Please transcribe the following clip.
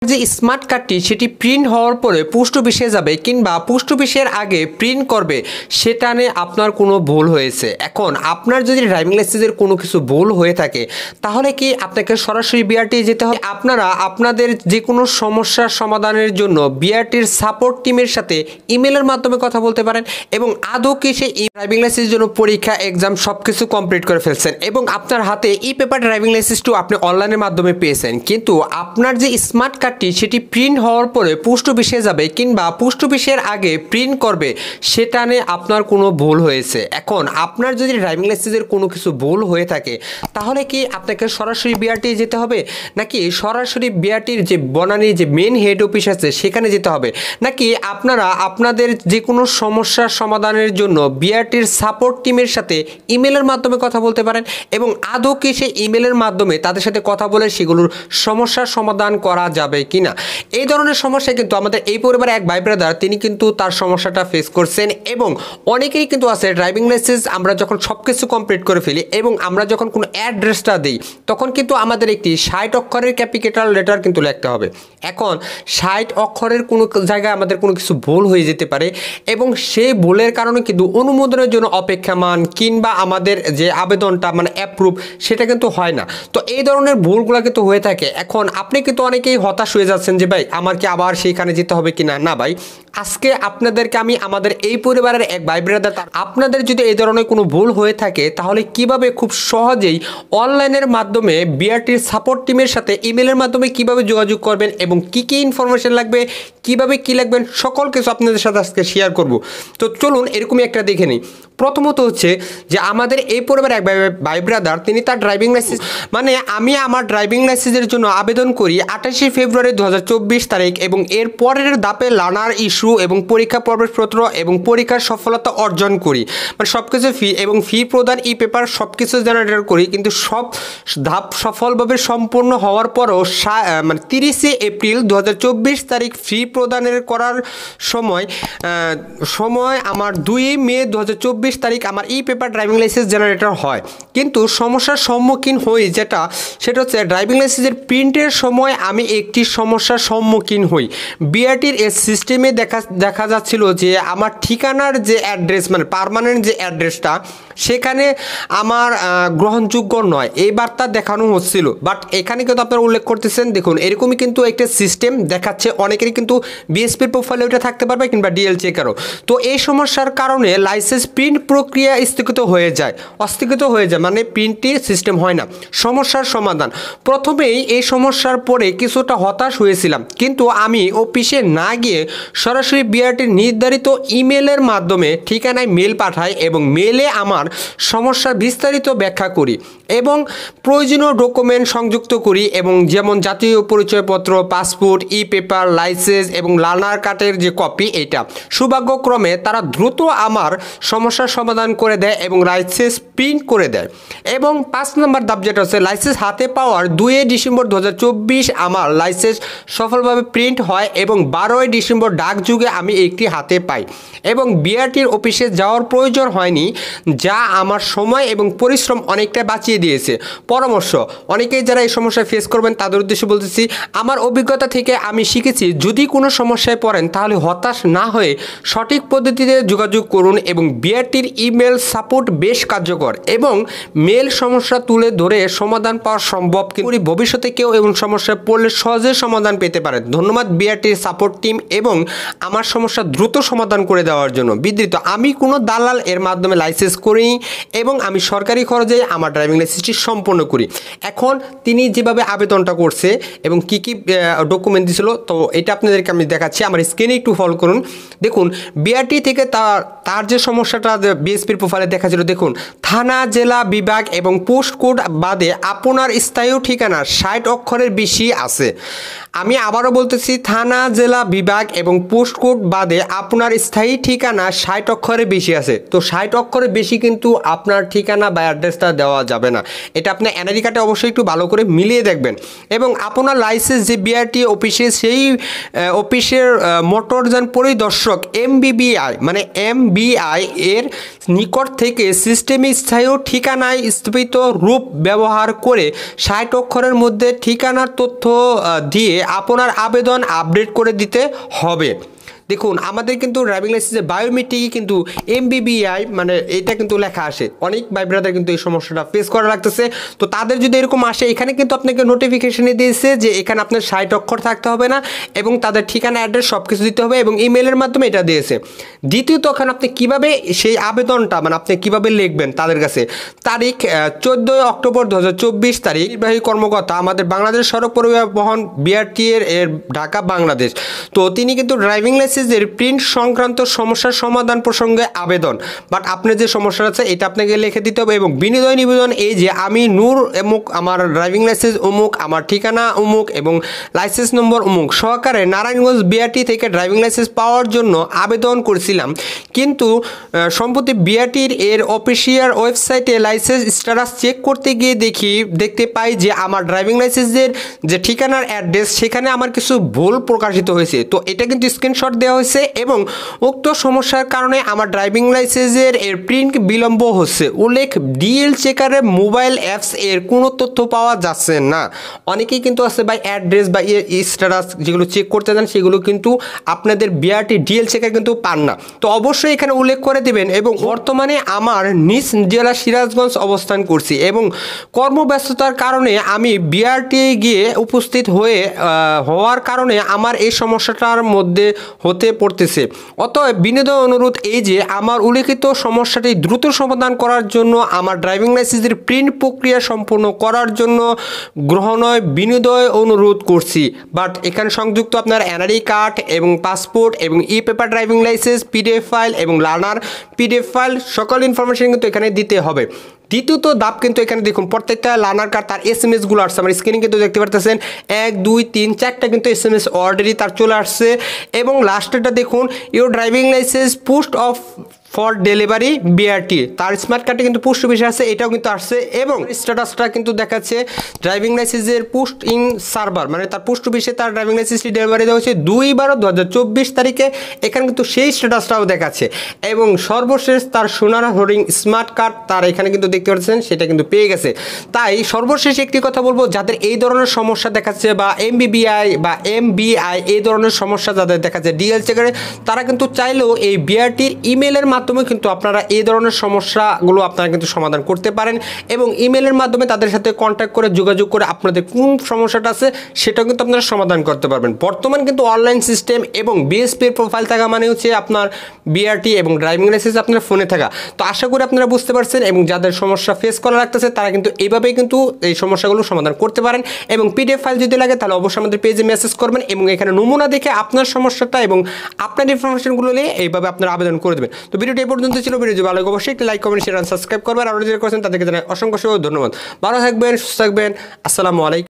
যে স্মার্ট কার্ডটি সেটি প্রিন্ট হওয়ার পরে পোস্ট অফিসে যাবে কিংবা পোস্ট অফিসের আগে প্রিন্ট করবে, সেটা নিয়ে আপনার কোনো ভুল হয়েছে। এখন আপনার যদি ড্রাইভিং লাইসেন্সের কোনো কিছু ভুল হয়ে থাকে তাহলে কি আপনাকে সরাসরি বিআরটি যেতে হবে? আপনারা আপনাদের যে কোনো সমস্যার সমাধানের জন্য বিআরটির সাপোর্ট টিমের সাথে ইমেলের মাধ্যমে কথা বলতে পারেন এবং আদৌ কি সেই ড্রাইভিং লাইসেন্সের জন্য পরীক্ষা এক্সাম সব কিছু কমপ্লিট করে ফেলছেন এবং আপনার হাতে ই পেপার ড্রাইভিং লাইসেন্সটিও আপনি অনলাইনের মাধ্যমে পেয়েছেন, কিন্তু আপনার যে স্মার্ট কার্ডটি সেটি প্রিন্ট হওয়ার পরে পোস্ট অফিসে যাবে কিংবা পোস্ট অফিসের আগে প্রিন্ট করবে, সেটা নিয়ে আপনার কোনো ভুল হয়েছে। এখন আপনার যদি ড্রাইভিং লাইসেন্সের কোনো কিছু ভুল হয়ে থাকে তাহলে কি আপনাকে সরাসরি বিআরটি যেতে হবে, নাকি সরাসরি বিআরটির যে বনানী যে মেন হেড অফিস আছে সেখানে যেতে হবে, নাকি আপনারা আপনাদের যে কোনো সমস্যার সমাধানের জন্য বিআরটির সাপোর্ট টিমের সাথে ইমেলের মাধ্যমে কথা বলতে পারেন এবং আদৌ কি সেই ইমেলের মাধ্যমে তাদের সাথে কথা বলে সেগুলোর সমস্যার সমাধান করা যাবে কিনা। এই ধরনের সমস্যা কিন্তু আমাদের এই পরিবারে এক ভাই ব্রাদার তিনি কিন্তু তার সমস্যাটা ফেস করছেন এবং অনেকেরই কিন্তু আছে ড্রাইভিং লাইসেন্স আমরা যখন সব কিছু কমপ্লিট করে ফেলি এবং আমরা যখন কোনো অ্যাড্রেসটা দিই তখন কিন্তু আমাদের একটি 60 অক্ষরের ক্যাপিটাল লেটার কিন্তু লিখতে হবে। এখন 60 অক্ষরের কোনো জায়গায় আমাদের কোনো কিছু ভুল হয়ে যেতে পারে এবং সেই ভুলের কারণে কিন্তু অনুমোদনের জন্য অপেক্ষামান কিংবা আমাদের যে আবেদনটা মানে অ্যাপ্রুভ সেটা কিন্তু হয় না। তো এই ধরনের ভুলগুলো কিন্তু হয়ে থাকে। এখন আপনি কিন্তু অনেকেই হতাশ হয়ে যাচ্ছেন যে ভাই আমার কি আবার সেইখানে যেতে হবে কিনা। না ভাই, আজকে আপনাদেরকে আমি আমাদের এই পরিবারের এক ভাই ব্রাদার, আপনাদের যদি এই ধরনের কোনো ভুল হয়ে থাকে তাহলে কিভাবে খুব সহজেই অনলাইনের মাধ্যমে বিআরটির সাপোর্ট টিমের সাথে ইমেলের মাধ্যমে কিভাবে যোগাযোগ করবেন এবং কি কি ইনফরমেশন লাগবে, কিভাবে কি লিখবেন, সকল কিছু আপনাদের সাথে আজকে শেয়ার করব। তো চলুন এরকমই একটা দেখে নিই। প্রথমত হচ্ছে যে আমাদের এই পরিবারের এক ভাই ব্রাদার তিনি তার ড্রাইভিং লাইসেন্স মানে আমি আমার ড্রাইভিং লাইসেন্সের জন্য আবেদন করি 28 ফেব্রুয়ারি 2024 তারিখ এবং এর পরের ধাপে লার্নার ইস্যু এবং পরীক্ষা প্রবেশপত্র এবং পরীক্ষার সফলতা অর্জন করি, মানে সব কিছু ফি এবং ফি প্রদান ই পেপার সব কিছু জেনারেট করি, কিন্তু সব ধাপ সফলভাবে সম্পূর্ণ হওয়ার পরও মানে 30 এপ্রিল 2024 তারিখ ফি প্রদানের করার সময় আমার 2 মে 2024 তারিখ আমার e paper driving licence generator হয়, কিন্তু সমস্যার সম্মুখীন হই সেটা হচ্ছে ড্রাইভিং লাইসেন্সের প্রিন্টের সময় আমি একটি সমস্যার সম্মুখীন হই। বিআরটির এই সিস্টেমে দেখা যাচ্ছিল যে আমার ঠিকানার যে অ্যাড্রেস মানে পার্মানেন্ট যে অ্যাড্রেসটা সেখানে আমার গ্রহণযোগ্য নয় এই বার্তা দেখানো হচ্ছিল। বাট এখানে কিন্তু আপনারা উল্লেখ করতেছেন দেখুন এরকমই কিন্তু একটা সিস্টেম দেখাচ্ছে, অনেকেরই কিন্তু বিএসপির প্রোফাইলে ওটা থাকতে পারবে কিংবা ডিএল চেকারও। তো এই সমস্যার কারণে লাইসেন্স প্রিন্ট প্রক্রিয়া স্থগিত হয়ে যায় মানে প্রিন্টের সিস্টেম হয় না। সমস্যার সমাধান, প্রথমেই এই সমস্যার পরে কিছুটা হতাশ হয়েছিলাম, কিন্তু আমি অফিসে না গিয়ে সরাসরি বিআরটির নির্ধারিত ইমেলের মাধ্যমে ঠিকানায় মেল পাঠাই এবং মেলে আমার সমস্যার বিস্তারিত ব্যাখ্যা করি এবং প্রয়োজনীয় ডকুমেন্ট সংযুক্ত করি এবং যেমন জাতীয় পরিচয়পত্র, পাসপোর্ট, ই পেপার, লাইসেন্স এবং লার্নার কার্ডের যে কপি। এটা সৌভাগ্যক্রমে তারা দ্রুত আমার সমস্যার সমাধান করে দেয় এবং লাইসেন্স প্রিন্ট করে দেয়। এবং 5 নম্বর ধাপ যেটা হচ্ছে লাইসেন্স হাতে পাওয়ার 2 ডিসেম্বর 2024 আমার লাইসেন্স সফলভাবে প্রিন্ট হয় এবং 12 ডিসেম্বর ডাকযোগে আমি একটি হাতে পাই এবং বিআরটির অফিসে যাওয়ার প্রয়োজন হয়নি, যা আমার সময় এবং পরিশ্রম অনেকটা বাঁচিয়ে দিয়েছে। পরামর্শ, অনেকেই যারা এই সমস্যা ফেস করবেন তাদের উদ্দেশ্যে বলতেছি, আমার অভিজ্ঞতা থেকে আমি শিখেছি যদি কোনো সমস্যায় পড়েন তাহলে হতাশ না হয়ে সঠিক পদ্ধতিতে যোগাযোগ করুন এবং বিআরটির ইমেল সাপোর্ট বেশ কার্যকর এবং মেল সমস্যা তুলে ধরে সমাধান পাওয়া সম্ভব, কিন্তু ভবিষ্যতে কেউ এমন সমস্যায় পড়লে সহজে সমাধান পেতে পারে। ধন্যবাদ বিআরটির সাপোর্ট টিম এবং আমার সমস্যা দ্রুত সমাধান করে দেওয়ার জন্য। বিধৃত, আমি কোনো দালাল এর মাধ্যমে লাইসেন্স করি এবং আমি সরকারি খরচে আমার ড্রাইভিং লাইসেন্সটি সম্পন্ন করি। এখন তিনি যেভাবে আবেদনটা করছে এবং কি কি ডকুমেন্ট দিয়েছিল তো এটা আপনাদেরকে আমি দেখাচ্ছি, আমার স্ক্রিনে একটু ফলো করুন। দেখুন বিআরটি থেকে তার যে সমস্যাটা বিএসপির প্রোফাইলে দেখাচ্ছিল, দেখুন থানা, জেলা, বিভাগ এবং পোস্ট কোড বাদে আপনার স্থায়ী ঠিকানা 60 অক্ষরের বেশি আছে। আমি আবারও বলতেছি, থানা, জেলা, বিভাগ এবং পোস্ট কোড বাদে আপনার স্থায়ী ঠিকানা 60 অক্ষরের বেশি আছে। তো 60 অক্ষরের বেশি কিন্তু আপনার ঠিকানা বা অ্যাড্রেসটা দেওয়া যাবে না, এটা আপনি এনআইডি কার্ডে অবশ্যই একটু ভালো করে মিলিয়ে দেখবেন। এবং আপনার লাইসেন্স যে বিআরটি অফিসে সেই অফিসের মোটরযান পরিদর্শক MBBI মানে MBI এর নিকট থেকে সিস্টেমে স্থায়ী ঠিকানায় স্থাপিত রূপ ব্যবহার করে 60 অক্ষরের মধ্যে ঠিকানার তথ্য দিয়ে আপনার আবেদন আপডেট করে দিতে হবে। দেখুন আমাদের কিন্তু ড্রাইভিং লাইসেন্সের বায়োমেট্রিকই কিন্তু MBBI মানে এটা কিন্তু লেখা আসে। অনেক ভাই ব্রাদার কিন্তু এই সমস্যাটা ফেস করা লাগতেছে। তো তাদের যদি এরকম আসে, এখানে কিন্তু আপনাকে নোটিফিকেশনে দিয়েছে যে এখানে আপনার 60 অক্ষর থাকতে হবে না এবং তাদের ঠিকানা অ্যাড্রেস সব কিছু দিতে হবে এবং ইমেলের মাধ্যমে এটা দিয়েছে। দ্বিতীয়ত এখন আপনি কীভাবে সেই আবেদনটা মানে আপনি কীভাবে লিখবেন তাদের কাছে, তারিখ 14 অক্টোবর 2024 তারিখ নির্বাহী কর্মকর্তা আমাদের বাংলাদেশ সড়ক পরিবহন BRT এর ঢাকা বাংলাদেশ। তো তিনি কিন্তু ড্রাইভিং লাইসেন্সের প্রিন্ট সংক্রান্ত সমস্যার সমাধান প্রসঙ্গে আবেদন, বাট আপনার যে সমস্যা আছে এটা আপনাকে লিখে দিতে হবে এবং বিনিময় নিবেদন এই যে আমি নূর অমুক, আমার ড্রাইভিং লাইসেন্স অমুক, আমার ঠিকানা অমুক এবং লাইসেন্স নম্বর অমুক সহকারে নারায়ণগঞ্জ BRT থেকে ড্রাইভিং লাইসেন্স পাওয়ার জন্য আবেদন করেছিলাম, কিন্তু সম্প্রতি BRTর এর অফিসিয়াল ওয়েবসাইটে লাইসেন্স স্ট্যাটাস চেক করতে গিয়ে দেখতে পাই যে আমার ড্রাইভিং লাইসেন্সের যে ঠিকানার অ্যাড্রেস সেখানে আমার কিছু ভুল প্রকাশিত হয়েছে। তো এটা কিন্তু স্ক্রিনশট দেওয়া হয়েছে এবং উক্ত সমস্যার কারণে আমার ড্রাইভিং লাইসেন্সের এর প্রিন্ট বিলম্ব হচ্ছে। উল্লেখ DL চেকারে মোবাইল অ্যাপস এর কোনো তথ্য পাওয়া যাচ্ছে না। অনেকেই কিন্তু আছে ভাই অ্যাড্রেস বা স্ট্যাটাস যেগুলো চেক করতে যান সেগুলো কিন্তু আপনাদের BRT DL চেকার কিন্তু পান না। তো অবশ্যই এখানে উল্লেখ করে দেবেন এবং বর্তমানে আমার নিজ জেলা সিরাজগঞ্জ অবস্থান করছি এবং কর্মব্যস্ততার কারণে আমি BRT গিয়ে উপস্থিত হওয়ার কারণে আমার এই সমস্যাটার মধ্যে হতে পড়তেছে। অতএব বিনীত অনুরোধ এই যে আমার উল্লেখিত সমস্যাটি দ্রুত সমাধান করার জন্য আমার ড্রাইভিং লাইসেন্সের প্রিন্ট প্রক্রিয়া সম্পূর্ণ করার জন্য গ্রহণয় বিনীতভাবে অনুরোধ করছি। বাট এখানে সংযুক্ত আপনার NRI কার্ড এবং পাসপোর্ট এবং paper driving licence PDF file এবং লার্নার PDF ফাইল সকল ইনফরমেশন কিন্তু এখানে দিতে হবে। দ্বিতীয়ত ধাপ কিন্তু এখানে দেখুন প্রত্যেকটা লার্নার কার্ড তার SMS-গুলো আসছে, আমার স্ক্রিনে কিন্তু দেখতে পারতেছেন 1 2 3 4টা কিন্তু SMS অলরেডি তার চলে আসছে এবং লাস্টেরটা দেখুন your driving licence post of for delivery BRT, তার স্মার্ট কার্ডে কিন্তু পোস্ট অফিসে আসছে, এটাও কিন্তু আসছে এবং স্ট্যাটাসটা কিন্তু দেখাচ্ছে ড্রাইভিং লাইসেন্সের পোস্ট ইন সার্ভার মানে তার পোস্ট অফিসে তার ড্রাইভিং লাইসেন্সটি ডেলিভারি দেওয়া হয়েছে 2/12/2024 তারিখে। এখানে কিন্তু সেই স্ট্যাটাসটাও দেখাচ্ছে এবং সর্বশেষ তার সোনার হরিং স্মার্ট কার্ড তার এখানে কিন্তু দেখতে পাচ্ছেন সেটা কিন্তু পেয়ে গেছে। তাই সর্বশেষ একটি কথা বলবো, যাদের এই ধরনের সমস্যা দেখাচ্ছে বা MBBI বা MBI এই ধরনের সমস্যা যাদের দেখাচ্ছে DL চেকারে, তারা কিন্তু চাইলেও এই BRTর ইমেলের মাধ্যমে কিন্তু আপনারা এই ধরনের সমস্যাগুলো আপনারা কিন্তু সমাধান করতে পারেন এবং ইমেলের মাধ্যমে তাদের সাথে কন্ট্যাক্ট করে যোগাযোগ করে আপনাদের কোন সমস্যাটা আছে সেটাও কিন্তু আপনারা সমাধান করতে পারবেন। বর্তমান কিন্তু অনলাইন সিস্টেম এবং BSP এর প্রোফাইল থাকা মানে হচ্ছে আপনার BRT এবং ড্রাইভিং লাইসেন্স আপনার ফোনে থাকা। তো আশা করি আপনারা বুঝতে পারছেন এবং যাদের সমস্যা ফেস করা লাগতেছে তারা কিন্তু এইভাবেই কিন্তু এই সমস্যাগুলো সমাধান করতে পারেন এবং PDF ফাইল যদি লাগে তাহলে অবশ্যই আমাদের পেজে মেসেজ করবেন এবং এখানে নমুনা দেখে আপনার সমস্যাটা এবং আপনার ইনফরমেশনগুলো নিয়ে এইভাবে আপনারা আবেদন করে দেবেন। তো ভিডিওটি এই পর্যন্ত ছিল। ভিডিও ভালো লাগে অবশ্যই একটি লাইক কমেন্ট শেয়ার সাবস্ক্রাইব করবেন আর যারা করেছেন তাদেরকে জানাই অসংখ্য ধন্যবাদ। ভালো থাকবেন, সুস্থ থাকবেন। আসসালামু আলাইকুম।